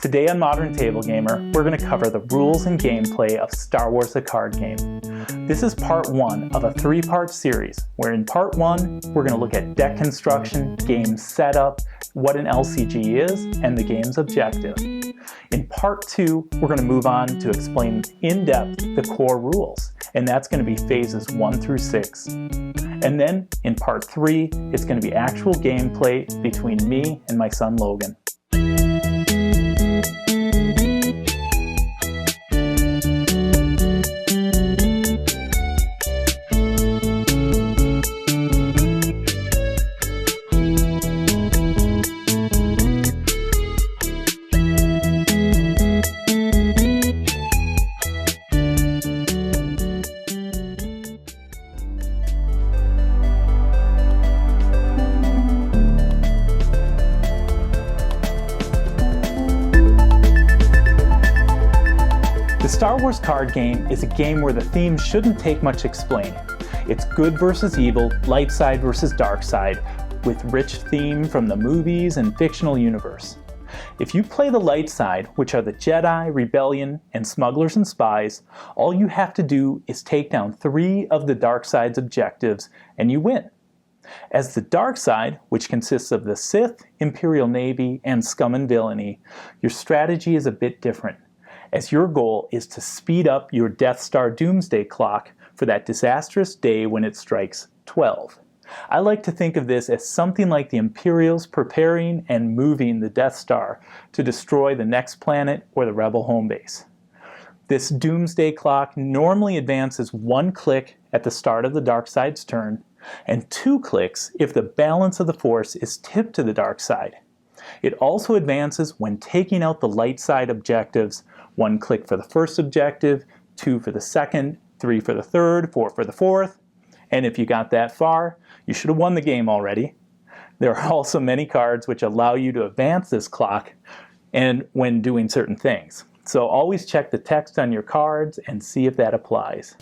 Today on Modern Table Gamer, we're going to cover the rules and gameplay of Star Wars the card game. This is part 1 of a 3-part series, where in part 1, we're going to look at deck construction, game setup, what an LCG is, and the game's objective. In part 2, we're going to move on to explain in depth the core rules, and that's going to be phases 1 through 6. And then in part 3, it's going to be actual gameplay between me and my son Logan. The Star Wars card game is a game where the theme shouldn't take much explaining. It's good versus evil, light side versus dark side, with rich theme from the movies and fictional universe. If you play the light side, which are the Jedi, Rebellion, and Smugglers and Spies, all you have to do is take down 3 of the dark side's objectives and you win. As the dark side, which consists of the Sith, Imperial Navy, and Scum and Villainy, your strategy is a bit different, as your goal is to speed up your Death Star doomsday clock for that disastrous day when it strikes 12. I like to think of this as something like the Imperials preparing and moving the Death Star to destroy the next planet or the Rebel home base. This doomsday clock normally advances 1 click at the start of the dark side's turn, and 2 clicks if the balance of the force is tipped to the dark side. It also advances when taking out the light side objectives, 1 click for the first objective, 2 for the second, 3 for the third, 4 for the fourth. And if you got that far, you should have won the game already. There are also many cards which allow you to advance this clock and when doing certain things. So always check the text on your cards and see if that applies.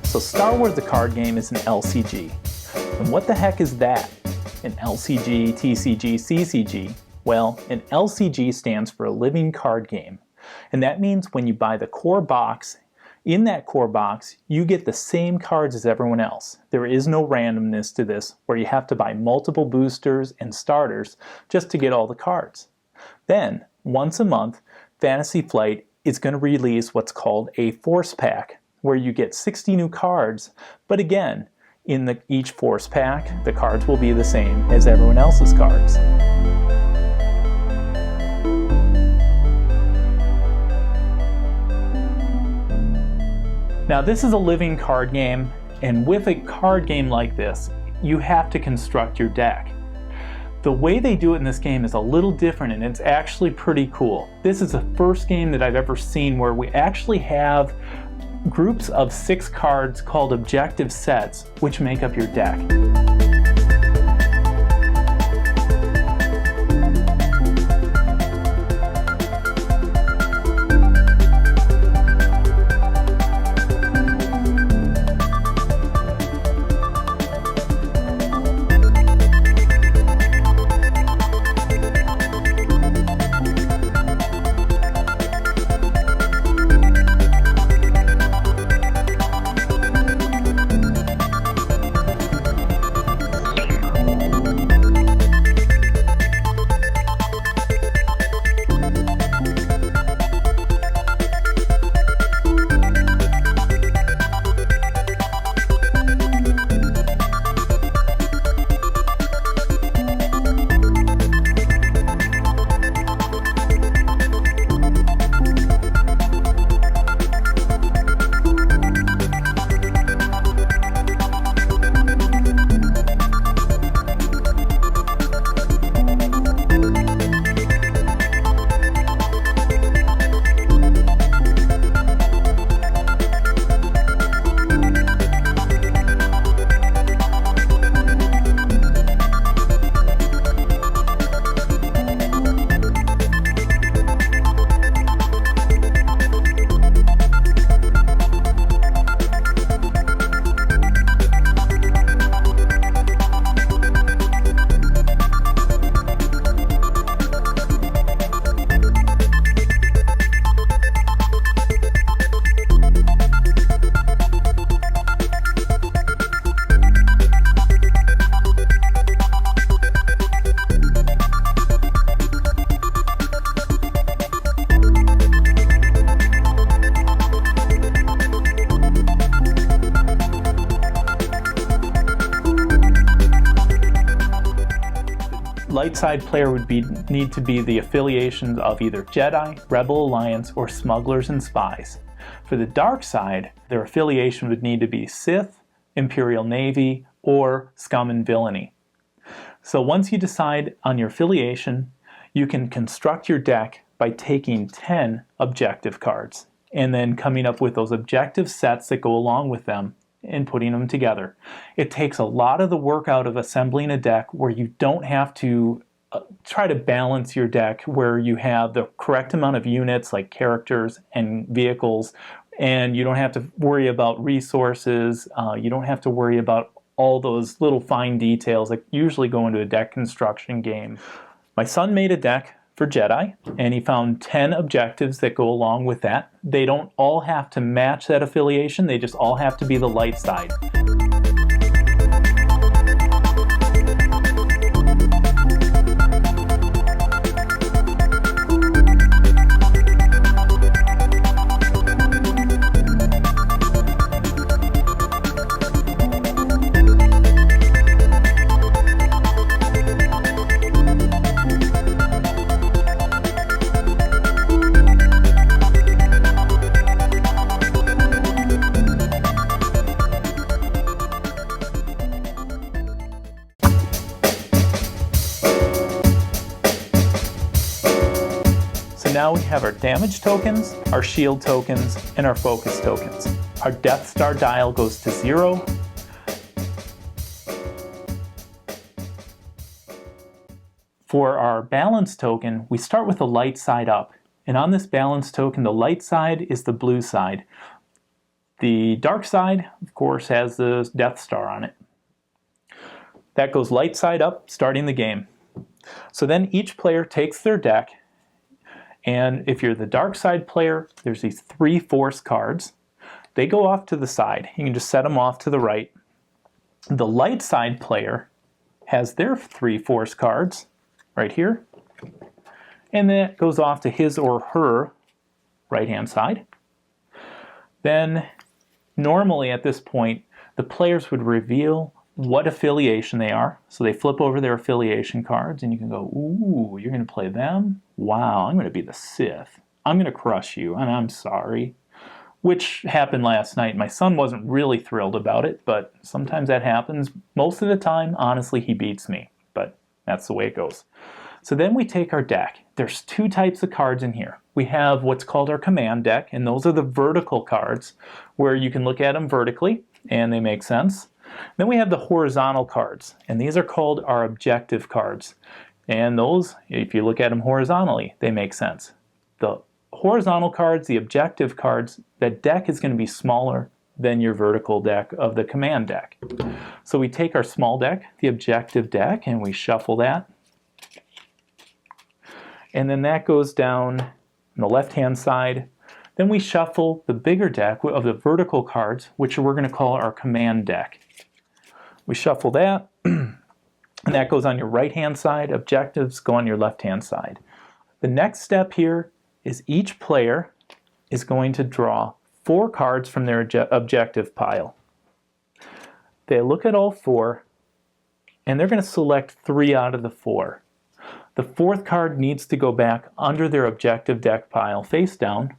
So Star Wars the card game is an LCG. And what the heck is that? An LCG, TCG, CCG? Well, an LCG stands for a living card game. And that means when you buy the core box, in that core box, you get the same cards as everyone else. There is no randomness to this, where you have to buy multiple boosters and starters just to get all the cards. Then, once a month, Fantasy Flight is going to release what's called a Force Pack, where you get 60 new cards, but again, in each Force Pack, the cards will be the same as everyone else's cards. Now this is a living card game, and with a card game like this, you have to construct your deck. The way they do it in this game is a little different, and it's actually pretty cool. This is the first game that I've ever seen where we actually have groups of 6 cards called objective sets, which make up your deck. light side player would need to be the affiliations of either Jedi, Rebel Alliance, or Smugglers and Spies. For the dark side, their affiliation would need to be Sith, Imperial Navy, or Scum and Villainy. So once you decide on your affiliation, you can construct your deck by taking 10 objective cards and then coming up with those objective sets that go along with them and putting them together. It takes a lot of the work out of assembling a deck where you don't have to try to balance your deck, where you have the correct amount of units like characters and vehicles, and you don't have to worry about resources, you don't have to worry about all those little fine details that usually go into a deck construction game. My son made a deck for Jedi, and he found 10 objectives that go along with that. They don't all have to match that affiliation, they just all have to be the light side. Now we have our damage tokens, our shield tokens, and our focus tokens. Our Death Star dial goes to 0. For our balance token, we start with the light side up. And on this balance token, the light side is the blue side. The dark side, of course, has the Death Star on it. That goes light side up, starting the game. So then each player takes their deck, and if you're the dark side player, there's these 3 force cards. They go off to the side. You can just set them off to the right. The light side player has their 3 force cards right here, and that goes off to his or her right-hand side. Then normally at this point, the players would reveal what affiliation they are. So they flip over their affiliation cards, and you can go, ooh, you're going to play them? Wow, I'm going to be the Sith. I'm going to crush you, and I'm sorry. Which happened last night. My son wasn't really thrilled about it, but sometimes that happens. Most of the time, honestly, he beats me, but that's the way it goes. So then we take our deck. There's 2 types of cards in here. We have what's called our command deck, and those are the vertical cards, where you can look at them vertically, and they make sense. Then we have the horizontal cards, and these are called our objective cards. And those, if you look at them horizontally, they make sense. The horizontal cards, the objective cards, that deck is going to be smaller than your vertical deck of the command deck. So we take our small deck, the objective deck, and we shuffle that. And then that goes down on the left-hand side. Then we shuffle the bigger deck of the vertical cards, which we're going to call our command deck. We shuffle that, and that goes on your right-hand side. Objectives go on your left-hand side. The next step here is each player is going to draw 4 cards from their objective pile. They look at all 4, and they're going to select 3 out of the 4. The 4th card needs to go back under their objective deck pile face down,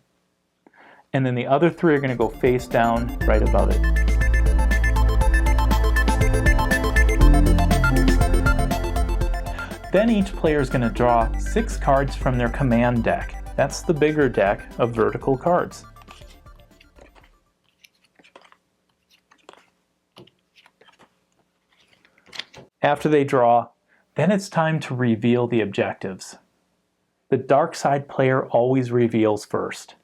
and then the other 3 are going to go face down right above it. Then each player is going to draw 6 cards from their command deck. That's the bigger deck of vertical cards. After they draw, then it's time to reveal the objectives. The dark side player always reveals first.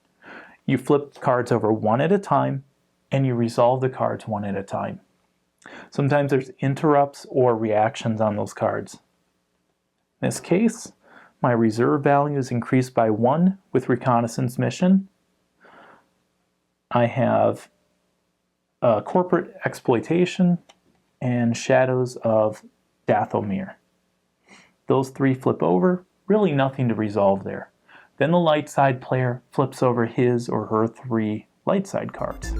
You flip cards over one at a time, and you resolve the cards one at a time. Sometimes there's interrupts or reactions on those cards. In this case, my reserve value is increased by 1 with reconnaissance mission. I have corporate exploitation and shadows of Dathomir. Those 3 flip over, really nothing to resolve there. Then the light side player flips over his or her 3 light side cards.